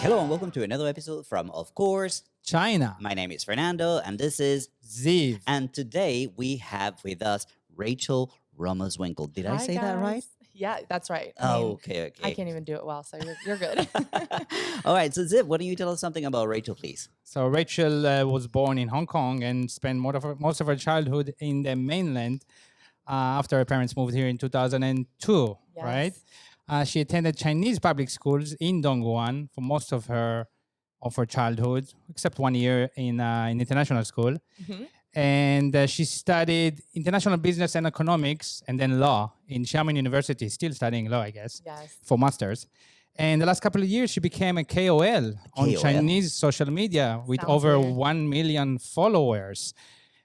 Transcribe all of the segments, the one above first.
Hello and welcome to another episode from, of course, China. my name is Fernando and this is Ziv. And today we have with us Rachel Rommeswinkel. Did I Hi, say that right? guys. Yeah, that's right. I Oh, mean, okay, okay. I can't even do it well, so you're good. All right, so Zip, why don't you tell us something about Rachel, please? So Rachel was born in Hong Kong and spent most of her childhood in the mainland after her parents moved here in 2002, right? Yes. She attended Chinese public schools in Dongguan for most of her childhood, except 1 year in international school. Mhm. And she studied international business and economics and then law in Xiamen University, still studying law, I guess, Yes. for masters. And the last couple of years, she became a KOL on KOL? Chinese social media with Sounds over weird. 1 million followers.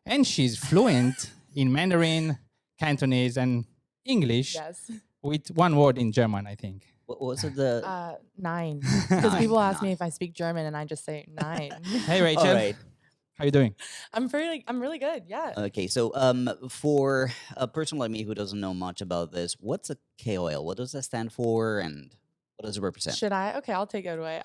And she's fluent in Mandarin, Cantonese, and English Yes. with one word in German, I think. What was it? The 9. Because people ask me Nine. if I speak German, and I just say 9. Hey, Rachel. All right. How you doing? I'm really good. Yeah. Okay, so for a person like me who doesn't know much about this, what's a KOL? What does that stand for, and what does it represent? Should I? Okay, I'll take it away.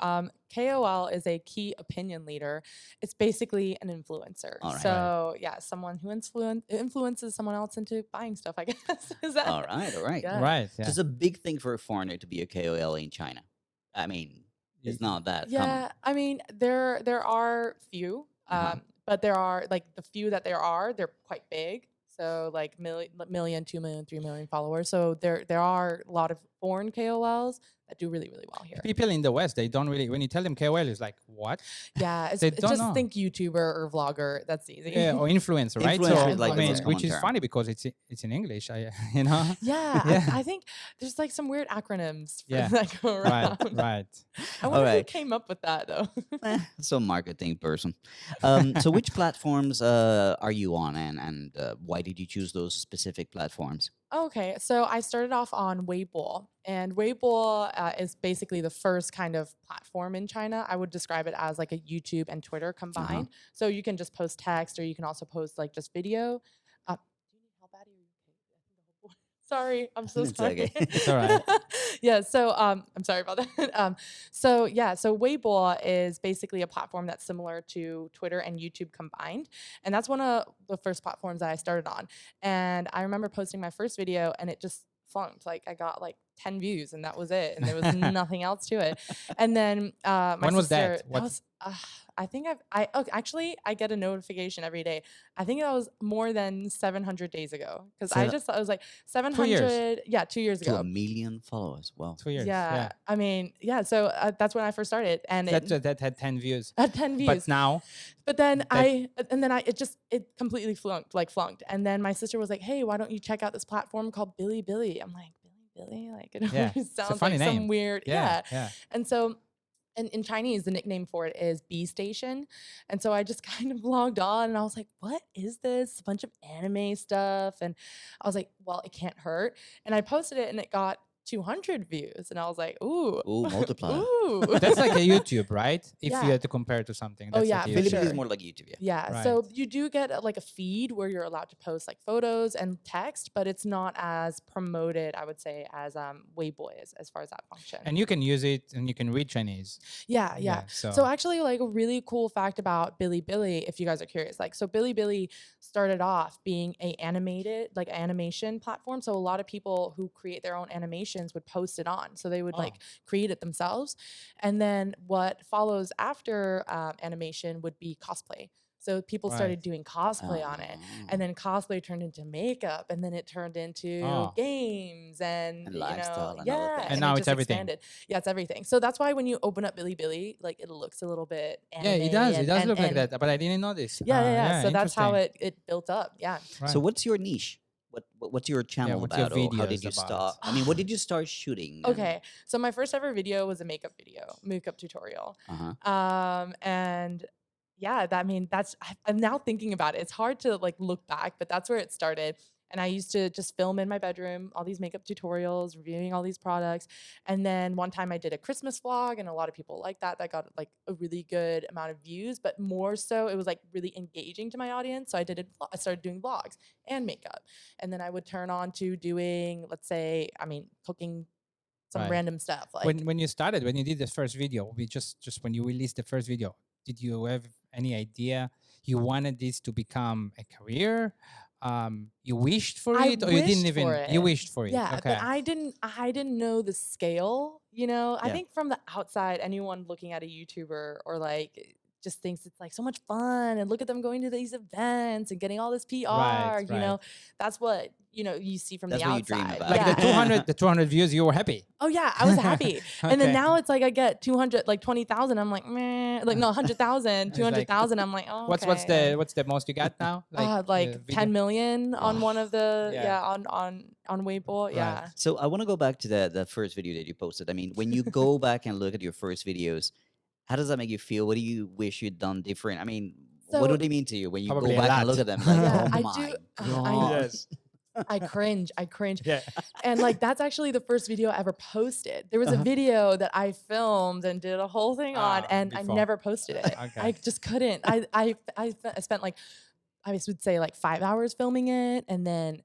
KOL is a key opinion leader. It's basically an influencer. All right. So yeah, someone who influences someone else into buying stuff, I guess. Is that? All right, all right. Yeah. Right. So Yeah. it's a big thing for a foreigner to be a KOL in China. I mean, it's not that common. Yeah, I mean there are few, Uh-huh. but there are like the few that they're quite big. So like million, 2 million, 3 million followers. So there are a lot of foreign KOLs that do really well here. People in the West, they don't really, when you tell them KOL, it's like, what? Yeah, They it's don't just know. think YouTuber or vlogger. That's easy. Yeah, or influencer, right? Influencer is like the most which common is term. funny because it's in English, you know? Yeah, Yeah. I think there's like some weird acronyms for Yeah. that go Right, around. right. I wonder who Alright. came up with that though. Some marketing person. So which platforms are you on, and why did you choose those specific platforms? Okay, so I started off on Weibo, and Weibo is basically the first kind of platform in China. I would describe it as like a YouTube and Twitter combined. So you can just post text, or you can also post like just video. Do you need help, Addie? Are you okay? I think the whole board. Sorry, I'm so It's sorry. okay. It's all right. Yeah, so I'm sorry about that. So Weibo is basically a platform that's similar to Twitter and YouTube combined, and that's one of the first platforms that I started on. And I remember posting my first video, and it just flunked. Like I got like 10 views, and that was it, and there was nothing else to it. And then my When was sister, that? What- was, I think actually I get a notification every day. I think that was more than 700 days ago because So- I was like 2 years. 700. Yeah, 2 years To ago. 1 million followers. Wow. 2 years. Yeah, I mean, yeah. So that's when I first started, and That had 10 views. had 10 views. But now, But then that- it completely flunked. And then my sister was like, "Hey, why don't you check out this platform called Bilibili?" I'm like, Bilibili, like it Yeah, always it's a sounds funny like name. some weird, yeah. And so. In Chinese, the nickname for it is B Station. And so I just kind of logged on and I was like, what is this? A bunch of anime stuff. And I was like, well, it can't hurt. And I posted it and it got 200 views. And I was like, ooh. Ooh, multiplier. Ooh. That's like a YouTube, right? If Yeah. you had to compare it to something. Oh, That's yeah, like a for Bilibili YouTube. is sure. more like YouTube, yeah. Yeah, so you do get like a feed where you're allowed to post like photos and text, but it's not as promoted, I would say, as Weibo is as far as that function. And you can use it and you can read Chinese. Yeah. So actually, like a really cool fact about Bilibili, if you guys are curious, like so Bilibili started off being a animation platform. So a lot of people who create their own animations would post it on. So they would Oh. like create it themselves, and then what follows after animation would be cosplay. So people started Right. doing cosplay on it, Oh. and then cosplay turned into makeup, and then it turned into Oh. games and And you lifestyle know, and other yeah, things. And it now it's just everything. expanded. Yeah, it's everything. So that's why when you open up Bilibili, like it looks a little bit yeah, it anime does. It and- does and- look like and- that, but I didn't know this. Yeah. So that's how interesting. it built up. Yeah. Right. So what's your niche? What's your channel what's your about? Or how videos did you about? start? I mean, what did you start shooting? Okay. So my first ever video was a makeup tutorial. Uh-huh. And yeah, I'm now thinking about it. It's hard to like look back, but that's where it started. And I used to just film in my bedroom, all these makeup tutorials, reviewing all these products. And then one time I did a Christmas vlog, and a lot of people liked that. That got like a really good amount of views, but more so it was like really engaging to my audience. So I started doing vlogs and makeup. And then I would turn on to doing, let's say, cooking some Right. random stuff. Like When you started, when you did the first video, just when you released the first video, did you have any idea you wanted this to become a career? You wished for I it, or you didn't wished for even? You it. wished for it. Yeah, Okay. but I didn't know the scale, you know. I Yeah. think from the outside, anyone looking at a YouTuber or like just thinks it's like so much fun and look at them going to these events and getting all this PR, Right, you know. That's what, you know, you see from That's the what you dream outside. about. Like Yeah. the 200 views, you were happy. Oh yeah, I was happy. And then Okay. now it's like I get 200 like 20,000, I'm like, meh. Like no, 100,000, It's 200,000, I'm like, oh, What's okay. what's the most you got now? Like 10 million on one of the Yeah. on Weibo. Right. Yeah. So I want to go back to the first video that you posted. I mean, when you go back and look at your first videos, how does that make you feel? What do you wish you'd done different? I mean, what So- do they mean to you when you Probably go a back and lot. look at them? Like, Yeah, oh I my do- god! Yes. I cringe. Yeah. And like that's actually the first video I ever posted. There was a Uh-huh. video that I filmed and did a whole thing on, and before. I never posted it. Okay. I just couldn't. I spent like, I would say like 5 hours filming it, and then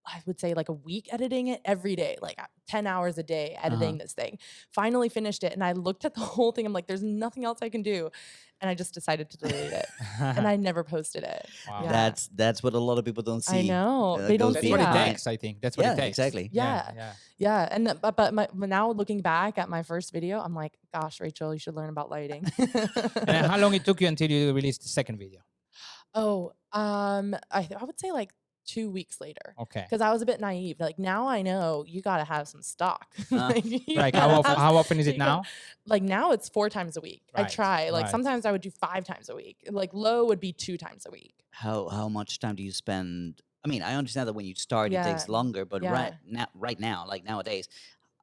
I would say like a week editing it every day, like 10 hours a day editing this thing. Finally finished it, and I looked at the whole thing. I'm like, there's nothing else I can do. And I just decided to delete it. And I never posted it. Wow. Yeah. That's what a lot of people don't see. I know. They goes don't That's see what it that. behind. takes, I think. That's what Yeah, it takes. exactly. Yeah. Yeah. Yeah, and but now looking back at my first video, I'm like, gosh, Rachel, you should learn about lighting. And how long it took you until you released the second video? Oh, I would say like 2 weeks later, Okay. because I was a bit naive. Like now I know you gotta have some stock. Like, you Like gotta have how often is it you gotta- now? Like now it's 4 times a week. I Right, try. Like right. sometimes I would do 5 times a week. Like low would be 2 times a week. How much time do you spend? I mean, I understand that when you start, it takes Yeah. longer, but Yeah. right now, like nowadays,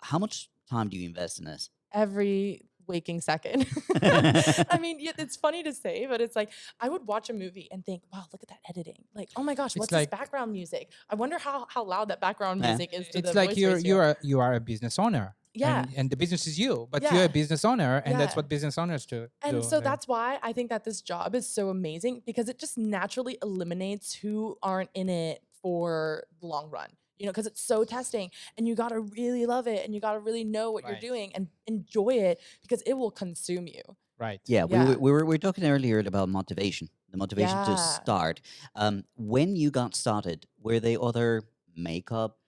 how much time do you invest in this? Every waking second. I mean, it's funny to say, but it's like I would watch a movie and think, wow, look at that editing. Like, oh my gosh, It's what's like- this background music? I wonder how loud that background Yeah. music is to It's the like voice you ratio. are a business owner. Yeah. And the business is you, but you're Yeah. a business owner, and that's Yeah. what business owners do. And do. so that's why I think that this job is so amazing, because it just naturally eliminates who aren't in it for the long run. You know, because it's so testing, and you gotta really love it, and you gotta really know what you're Right. doing and enjoy it, because it will consume you. right. Yeah, Yeah. we were talking earlier about motivation, the motivation to Yeah. start. When you got started, were there other makeup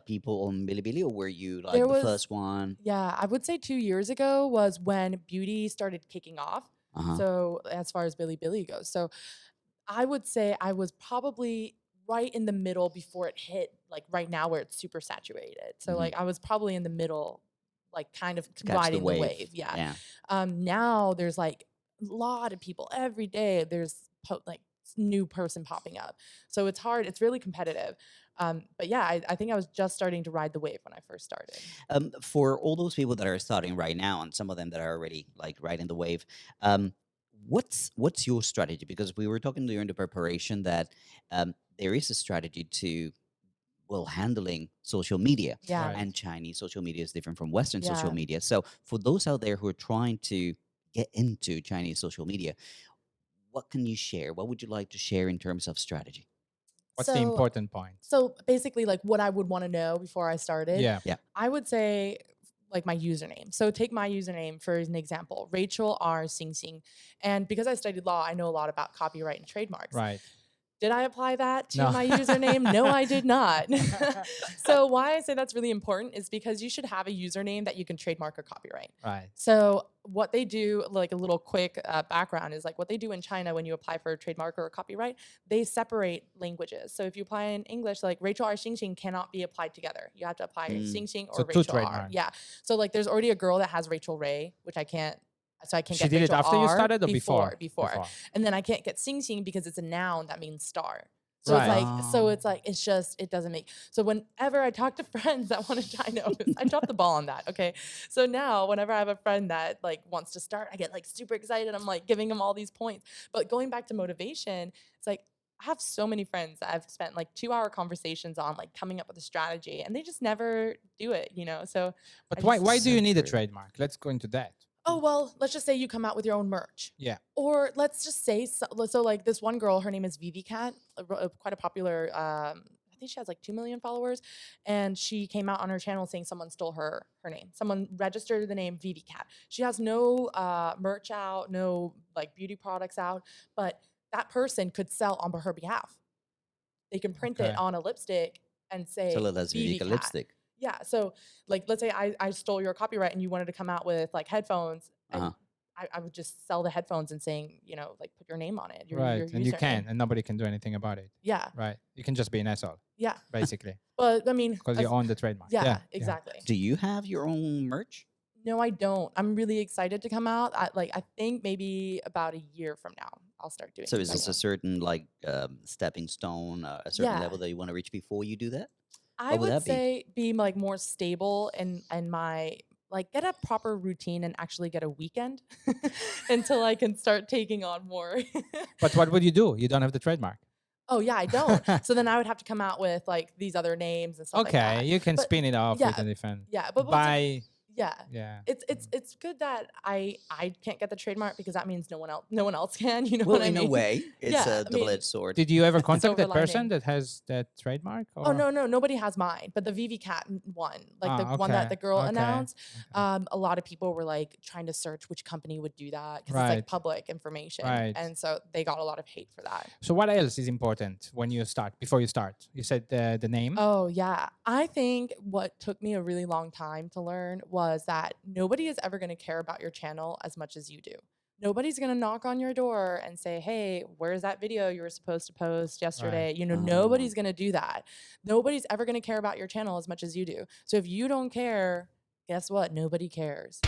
people on Bilibili, or were you like There the was- first one? Yeah, I would say 2 years ago was when beauty started kicking off. Uh-huh. So as far as Bilibili goes, so I would say I was probably right in the middle before it hit, like right now where it's super saturated. So Mhm. like I was probably in the middle, like kind of Catch riding the wave. Yeah. Yeah. Now there's like a lot of people every day. There's like new person popping up. So it's hard. It's really competitive. But yeah, I think I was just starting to ride the wave when I first started. For all those people that are starting right now, and some of them that are already like riding the wave, what's your strategy? Because we were talking during the preparation that there is a strategy to handling social media. Yeah. Right. And Chinese social media is different from Western social Yeah. media. So for those out there who are trying to get into Chinese social media, what can you share? What would you like to share in terms of strategy? What's the So- important point? So basically, like what I would want to know before I started, Yeah. I would say like my username. So take my username for an example, Rachel R. Xingxing. And because I studied law, I know a lot about copyright and trademarks. Right. Did I apply that to No. my username? No, I did not. So why I say that's really important is because you should have a username that you can trademark or copyright. Right. So what they do, like a little quick background, is like what they do in China when you apply for a trademark or a copyright, they separate languages. So if you apply in English, like Rachel R. Xingxing cannot be applied together. You have to apply Xingxing or So two Rachel R. trademarks. Yeah. So like there's already a girl that has Rachel Ray, which I can't. So I can't She get did it Rachel after you R started or before? Before. And then I can't get Xingxing because it's a noun that means star. So Right. it's like it's just it doesn't make. So whenever I talk to friends that want to try notes, I drop the ball on that. Okay, so now whenever I have a friend that like wants to start, I get like super excited. I'm like giving them all these points. But going back to motivation, it's like I have so many friends that I've spent like 2-hour conversations on, like coming up with a strategy, and they just never do it. You know, so But I why just- do you So need a true. trademark? Let's go into that. oh, well, let's just say you come out with your own merch. Yeah. Or let's just say, so like this one girl, her name is Vivi Cat, quite a popular, I think she has like 2 million followers. And she came out on her channel saying someone stole her name. Someone registered the name Vivi Cat. She has no merch out, no like beauty products out, but that person could sell on her behalf. They can print it Okay. on a lipstick and say Sell it as Vivi Vivi Cat. lipstick. Yeah. So like, let's say I stole your copyright and you wanted to come out with like headphones, and Uh-huh. I would just sell the headphones and saying, you know, like put your name on it. Your Right. And you username. can, and nobody can do anything about it. Yeah. Right. You can just be an asshole, Yeah. basically, But I mean, because you own the trademark. yeah, Yeah. exactly. Do you have your own merch? No, I don't. I'm really excited to come out. I think maybe about a year from now, I'll start doing. So is my this a own. certain like stepping stone, a certain Yeah. level that you want to reach before you do that? I What would would that be? say be like more stable and my like get a proper routine and actually get a weekend until I can start taking on more. But what would you do? You don't have the trademark. Oh yeah, I don't. So then I would have to come out with like these other names and stuff like that. Okay, you can But spin it off with yeah, a different. yeah, but By yeah. yeah. It's good that I can't get the trademark because that means no one else can. You know Well, what I in mean? a way, it's Yeah, a I mean, double-edged sword. Did you ever It's a contact silver that person lining. that has that trademark? Oh Or? no, nobody has mine, but the Vivi Cat one, like the one that Okay, the girl okay, announced. okay. A lot of people were like trying to search which company would do that because it's Right. like public information, Right. and so they got a lot of hate for that. So what else is important when you start? Before you start, you said the name. Oh yeah, I think what took me a really long time to learn was that nobody is ever going to care about your channel as much as you do. Nobody's going to knock on your door and say, "Hey, where's that video you were supposed to post yesterday?" You know, nobody's going to do that. Nobody's ever going to care about your channel as much as you do. So if you don't care, guess what? Nobody cares.